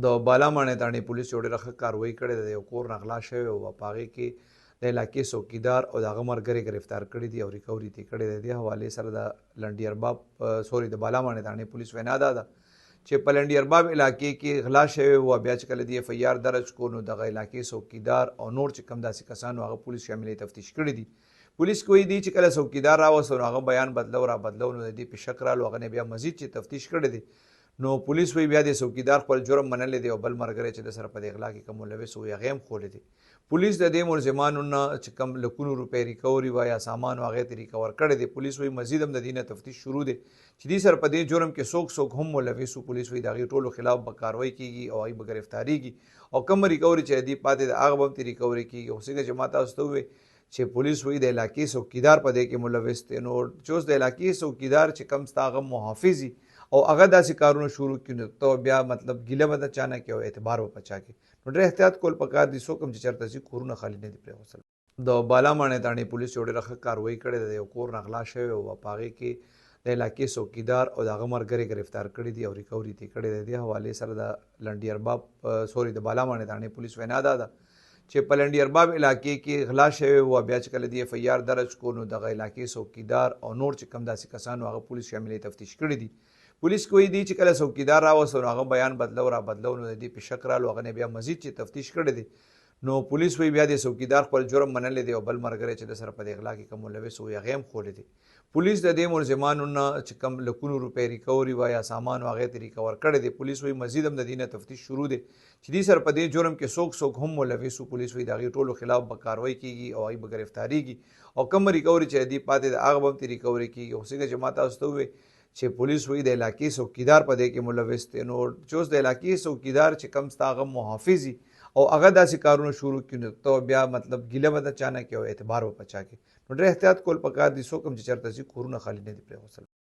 د بالاماڼې تاڼې پولیس یو ډېره ښه کاروایي کړې ده. د یو کور نه غلا شوی او په هغې کې د علاقې څوکیدار او د هغه ملګري ګرفتار کړي دي او ریکوري ترې کړې ده. دې حوالې سره د لنډي ارباب د بالاماڼې تاڼې پولیس وینا دا ده چې په لنډي ارباب علاقې کې غلا شوی و. بیا چې کله دې اف آی آر درج کړو نو دغه علاقې څوکیدار او نور چې کوم داسې کسان هغه پولیس شاملې تفتیش کړي دي. پولیس کوي دي چې کله څوکیدار راوستو نو هغه بیان بدلو را بدلو نو د دې په شک رالو هغه نه بیا مزید چې تفتیش کړی دی نو پولیس وی بیا د څوکیدار خپل جرم منلی دی او بل ملګری چې د سره په دې غلا کې کوم ملوث وي هغې هم ښودلی دی. پولیس د دې ملزمانو نه چې کوم لکونو روپۍ ریکوري وه یا سامان و هغې ته ریکور کړی دی. پولیس وی مزید هم د دې نه تفتیش شروع دی چې دې سره په دې جرم کې څوک هم ملوث و. پولیس وی د هغې ټولو خلاف به کاروایي کېږي او هغوی به ګرفتاریږي او کوم ریکوري چې دې پاتې د هغه به هم ترې ریکوري کېږي. خو څنګه چې ما تاسو ته ووایي چې پولیس وی د علاقې څوکیدار په دې کې ملوث دی نو چې اوس د علاقې څوکیدار چې کوم ستا هغه محافظ وي او هغه داسې کارونه شروع کړي نو ته بیا مطلب ګیله به د چا نه کوې او اعتبار به په چا کوې. نو ډېر احتیاط کول پکار دي. څوک هم چې چېرته ځي کورونه خالي نه دي پرېښودل. د بالاماڼې تاڼې پولیس یو ډېره ښه کاروایي کړې ده. د یو کور نه غلا شوی او په هغې کې د علاقې څوکیدار او د هغه ملګري ګرفتار کړي دي او ریکوري ترې کړې ده. دې حوالې سره د لنډي ارباب د بالاماڼې تاڼې پولیس وینا دا ده چې په لنډي ارباب علاقې کې غلا شوی و. بیا چې کله دې اف آی آر درج کړو نو دغه علاقې څوکیدار او نور چې کوم داسې کسان هغه پولیس شاملې تفتیش کړي دي. پولیس کوي دي چې کله څوکیدار راوستو نو هغه بیان بدلو را بدلو نو د دې په شک رالو هغه نه بیا مزید چې تفتیش کړی دی نو پولیس وی بیا د څوکیدار خپل جرم منلی دی او بل ملګری چې د سره په دې غلا کې کوم ملوث وي هغې هم ښودلی دی. پولیس د دې ملزمانو نه چې کوم لکونو روپۍ ریکوري وه یا سامان و هغې ته ریکور کړی دی. پولیس وی مزید هم د دې نه تفتیش شروع دی چې دې سره په دې جرم کې څوک هم ملوث و. پولیس وی د هغې ټولو خلاف به کاروایي کېږي او هغوی به ګرفتاریږي او کوم ریکوري چې دې پاتې د هغه به هم ترې ریکوري کېږي. خو څنګه چې ما تاسو ته ووایي چې پولیس وی د علاقې څوکیدار په دې کې ملوث دی نو چې اوس د علاقې څوکیدار چې کوم ستا هغه محافظ وي او هغه داسې کارونه شروع کړي نو ته بیا مطلب ګیله به د چا نه کوې او اعتبار به په چا کوې. نو ډېر احتیاط کول پکار دي. څوک هم چې چېرته ځي کورونه خالي نه دي پرېښودل.